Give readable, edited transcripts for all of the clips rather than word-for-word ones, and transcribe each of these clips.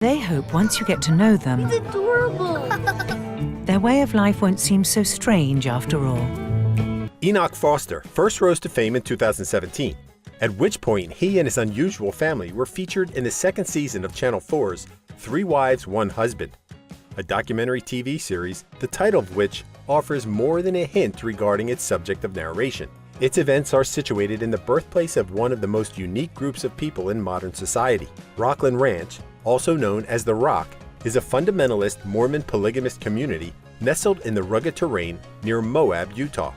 They hope once you get to know them, It's adorable. their way of life won't seem so strange after all. Enoch Foster first rose to fame in 2017, at which point he and his unusual family were featured in the second season of Channel 4's 3 Wives, 1 Husband, a documentary TV series, the title of which offers more than a hint regarding its subject of narration. Its events are situated in the birthplace of one of the most unique groups of people in modern society. Rockland Ranch, also known as The Rock, is a fundamentalist Mormon polygamist community nestled in the rugged terrain near Moab, Utah.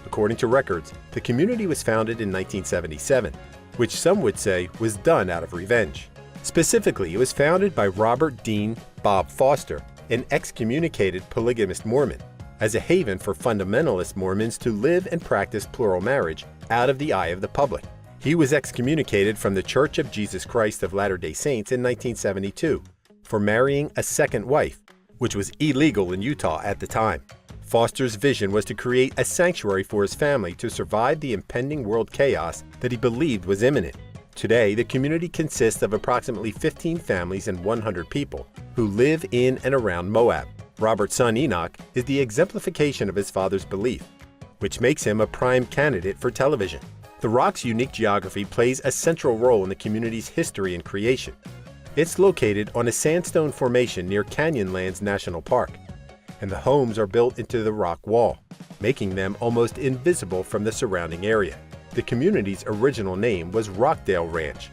According to records, the community was founded in 1977, which some would say was done out of revenge. Specifically, it was founded by Robert Dean Bob Foster, an excommunicated polygamist Mormon, as a haven for fundamentalist Mormons to live and practice plural marriage out of the eye of the public. He was excommunicated from the Church of Jesus Christ of Latter-day Saints in 1972 for marrying a second wife, which was illegal in Utah at the time. Foster's vision was to create a sanctuary for his family to survive the impending world chaos that he believed was imminent. Today, the community consists of approximately 15 families and 100 people who live in and around Moab. Robert's son Enoch is the exemplification of his father's belief, which makes him a prime candidate for television. The Rock's unique geography plays a central role in the community's history and creation. It's located on a sandstone formation near Canyonlands National Park, and the homes are built into the rock wall, making them almost invisible from the surrounding area. The community's original name was Rockdale Ranch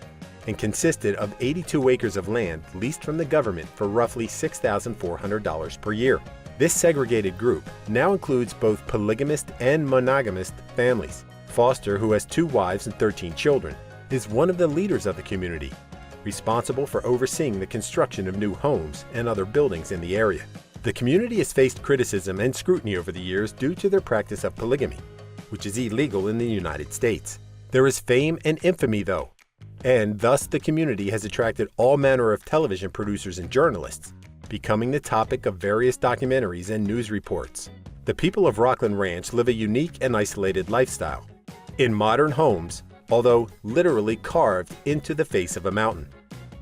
and consisted of 82 acres of land leased from the government for roughly $6,400 per year. This segregated group now includes both polygamist and monogamist families. Foster, who has 2 wives and 13 children, is one of the leaders of the community, responsible for overseeing the construction of new homes and other buildings in the area. The community has faced criticism and scrutiny over the years due to their practice of polygamy, which is illegal in the United States. There is fame and infamy, though, and thus the community has attracted all manner of television producers and journalists, becoming the topic of various documentaries and news reports. The people of Rockland Ranch live a unique and isolated lifestyle in modern homes, although literally carved into the face of a mountain.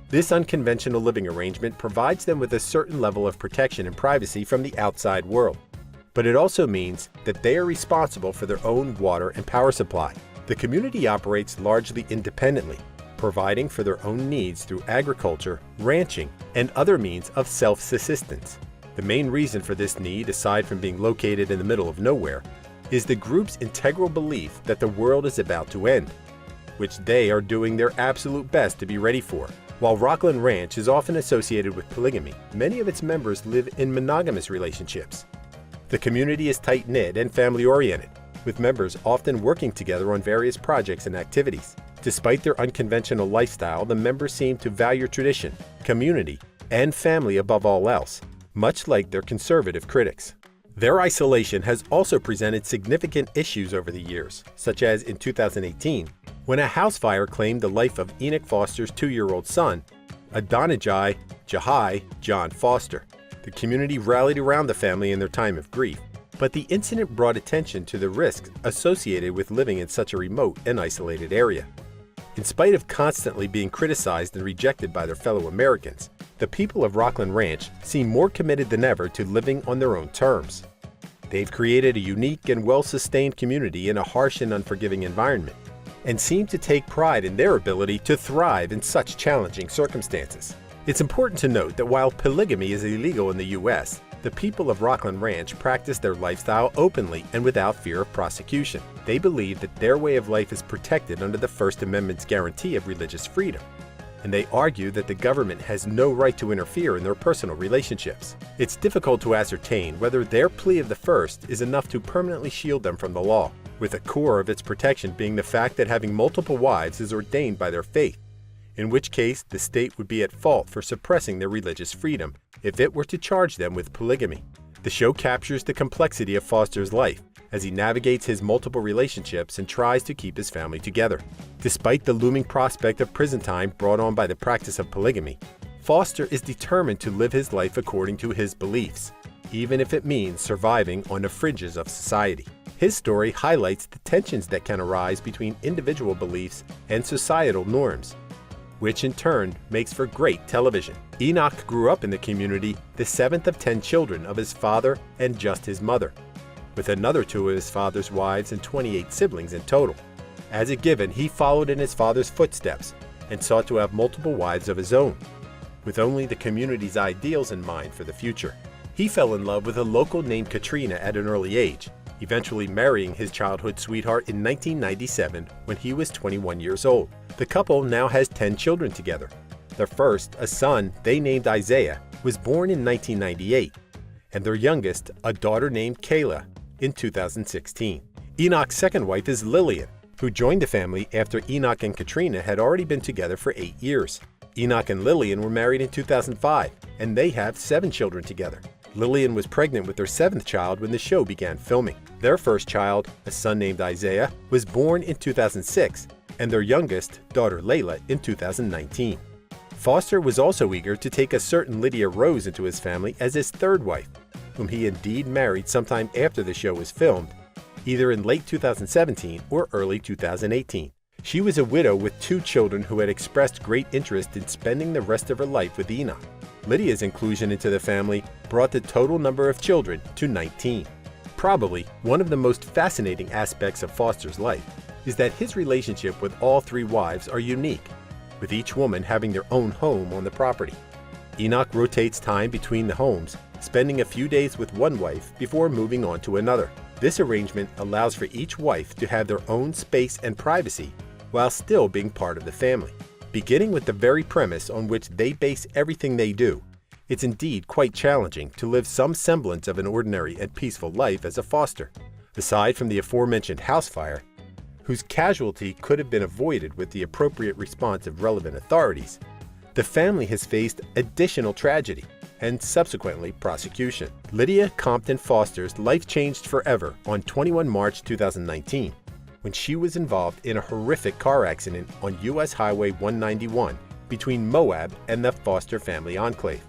This unconventional living arrangement provides them with a certain level of protection and privacy from the outside world, but it also means that they are responsible for their own water and power supply. The community operates largely independently, providing for their own needs through agriculture, ranching, and other means of self-subsistence. The main reason for this need, aside from being located in the middle of nowhere, is the group's integral belief that the world is about to end, which they are doing their absolute best to be ready for. While Rockland Ranch is often associated with polygamy, many of its members live in monogamous relationships. The community is tight-knit and family-oriented, with members often working together on various projects and activities. Despite their unconventional lifestyle, the members seem to value tradition, community, and family above all else, much like their conservative critics. Their isolation has also presented significant issues over the years, such as in 2018, when a house fire claimed the life of Enoch Foster's 2-year-old son, Adonijah Jahai John Foster. The community rallied around the family in their time of grief, but the incident brought attention to the risks associated with living in such a remote and isolated area. In spite of constantly being criticized and rejected by their fellow Americans, the people of Rockland Ranch seem more committed than ever to living on their own terms. They've created a unique and well-sustained community in a harsh and unforgiving environment, and seem to take pride in their ability to thrive in such challenging circumstances. It's important to note that while polygamy is illegal in the U.S., the people of Rockland Ranch practice their lifestyle openly and without fear of prosecution. They believe that their way of life is protected under the First Amendment's guarantee of religious freedom, and they argue that the government has no right to interfere in their personal relationships. It's difficult to ascertain whether their plea of the first is enough to permanently shield them from the law, with a core of its protection being the fact that having multiple wives is ordained by their faith, in which case the state would be at fault for suppressing their religious freedom if it were to charge them with polygamy. The show captures the complexity of Foster's life as he navigates his multiple relationships and tries to keep his family together. Despite the looming prospect of prison time brought on by the practice of polygamy, Foster is determined to live his life according to his beliefs, even if it means surviving on the fringes of society. His story highlights the tensions that can arise between individual beliefs and societal norms. which in turn makes for great television. Enoch grew up in the community, the 7th of 10 children of his father and just his mother, with another 2 of his father's wives and 28 siblings in total. As a given, he followed in his father's footsteps and sought to have multiple wives of his own, with only the community's ideals in mind for the future. He fell in love with a local named Katrina at an early age, eventually marrying his childhood sweetheart in 1997 when he was 21 years old. The couple now has 10 children together. Their first, a son they named Isaiah, was born in 1998, and their youngest, a daughter named Kayla, in 2016. Enoch's second wife is Lillian, who joined the family after Enoch and Katrina had already been together for 8 years. Enoch and Lillian were married in 2005, and they have 7 children together. Lillian was pregnant with their 7th child when the show began filming. Their first child, a son named Isaiah, was born in 2006, and their youngest, daughter Layla, in 2019. Foster was also eager to take a certain Lydia Rose into his family as his third wife, whom he indeed married sometime after the show was filmed, either in late 2017 or early 2018. She was a widow with 2 children who had expressed great interest in spending the rest of her life with Enoch. Lydia's inclusion into the family brought the total number of children to 19. Probably one of the most fascinating aspects of Foster's life is that his relationship with all 3 wives are unique, with each woman having their own home on the property. Enoch rotates time between the homes, spending a few days with one wife before moving on to another. This arrangement allows for each wife to have their own space and privacy while still being part of the family. Beginning with the very premise on which they base everything they do, it's indeed quite challenging to live some semblance of an ordinary and peaceful life as a Foster. Aside from the aforementioned house fire, whose casualty could have been avoided with the appropriate response of relevant authorities, the family has faced additional tragedy and subsequently prosecution. Lydia Compton Foster's life changed forever on 21 March 2019. When she was involved in a horrific car accident on U.S. Highway 191 between Moab and the Foster family enclave.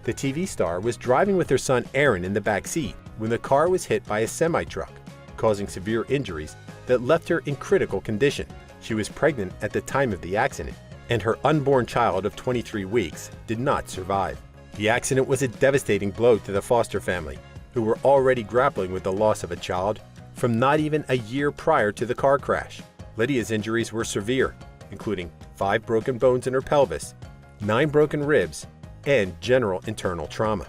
The TV star was driving with her son Aaron in the back seat when the car was hit by a semi-truck, causing severe injuries that left her in critical condition. She was pregnant at the time of the accident, and her unborn child of 23 weeks did not survive. The accident was a devastating blow to the Foster family, who were already grappling with the loss of a child from not even a year prior to the car crash. Lydia's injuries were severe, including 5 broken bones in her pelvis, 9 broken ribs, and general internal trauma.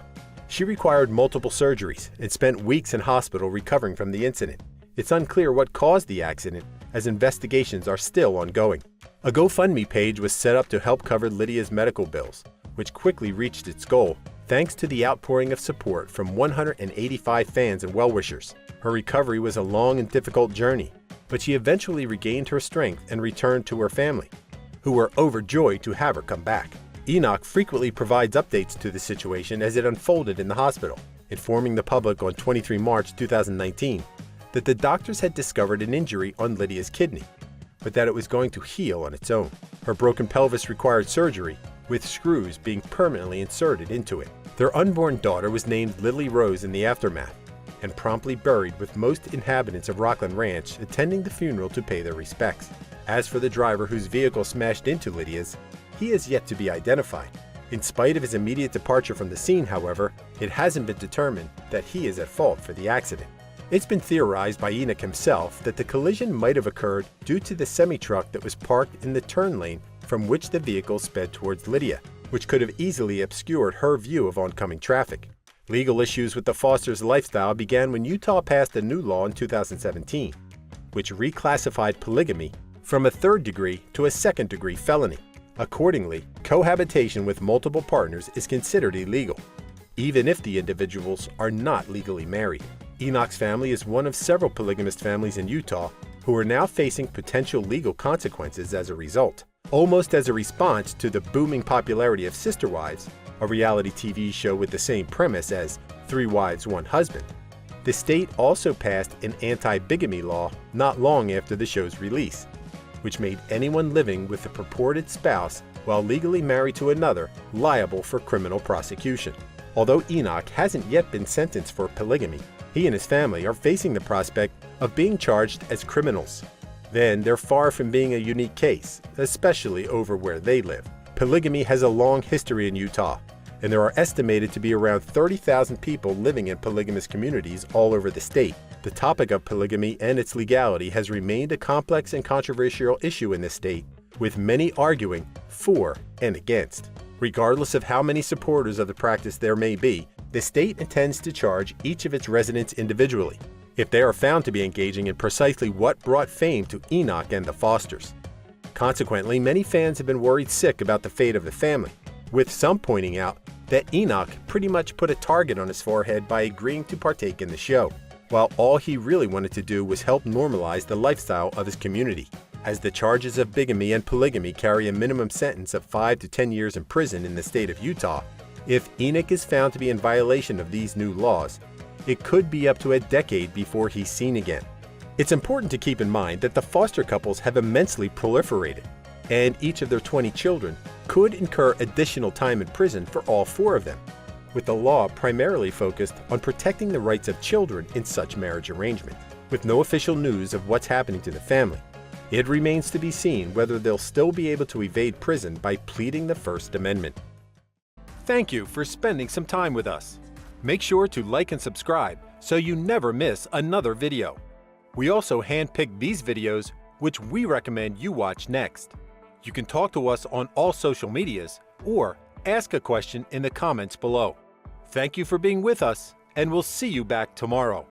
She required multiple surgeries and spent weeks in hospital recovering from the incident. It's unclear what caused the accident, as investigations are still ongoing. A GoFundMe page was set up to help cover Lydia's medical bills, which quickly reached its goal thanks to the outpouring of support from 185 fans and well-wishers. Her recovery was a long and difficult journey, but she eventually regained her strength and returned to her family, who were overjoyed to have her come back. Enoch frequently provides updates to the situation as it unfolded in the hospital, informing the public on 23 March 2019 that the doctors had discovered an injury on Lydia's kidney, but that it was going to heal on its own. Her broken pelvis required surgery, with screws being permanently inserted into it. Their unborn daughter was named Lily Rose in the aftermath, and promptly buried with most inhabitants of Rockland Ranch attending the funeral to pay their respects. As for the driver whose vehicle smashed into Lydia's, he is yet to be identified. In spite of his immediate departure from the scene, however, it hasn't been determined that he is at fault for the accident. It's been theorized by Enoch himself that the collision might have occurred due to the semi-truck that was parked in the turn lane from which the vehicle sped towards Lydia, which could have easily obscured her view of oncoming traffic. Legal issues with the Foster's lifestyle began when Utah passed a new law in 2017, which reclassified polygamy from a third-degree to a second-degree felony. Accordingly, cohabitation with multiple partners is considered illegal, even if the individuals are not legally married. Enoch's family is one of several polygamist families in Utah who are now facing potential legal consequences as a result. Almost as a response to the booming popularity of Sister Wives, a reality TV show with the same premise as 3 Wives, 1 Husband, the state also passed an anti-bigamy law not long after the show's release, which made anyone living with a purported spouse while legally married to another liable for criminal prosecution. Although Enoch hasn't yet been sentenced for polygamy, he and his family are facing the prospect of being charged as criminals. then they're far from being a unique case, especially over where they live. Polygamy has a long history in Utah, and there are estimated to be around 30,000 people living in polygamous communities all over the state. The topic of polygamy and its legality has remained a complex and controversial issue in the state, with many arguing for and against. Regardless of how many supporters of the practice there may be, the state intends to charge each of its residents individually if they are found to be engaging in precisely what brought fame to Enoch and the Fosters. Consequently, many fans have been worried sick about the fate of the family, with some pointing out that Enoch pretty much put a target on his forehead by agreeing to partake in the show, while all he really wanted to do was help normalize the lifestyle of his community. As the charges of bigamy and polygamy carry a minimum sentence of 5 to 10 years in prison in the state of Utah, if Enoch is found to be in violation of these new laws, it could be up to a decade before he's seen again. It's important to keep in mind that the Foster couples have immensely proliferated, and each of their 20 children could incur additional time in prison for all 4 of them, with the law primarily focused on protecting the rights of children in such marriage arrangement. With no official news of what's happening to the family, it remains to be seen whether they'll still be able to evade prison by pleading the First Amendment. Thank you for spending some time with us. Make sure to like and subscribe so you never miss another video. We also handpick these videos which we recommend you watch next. You can talk to us on all social medias or ask a question in the comments below. Thank you for being with us, and we'll see you back tomorrow.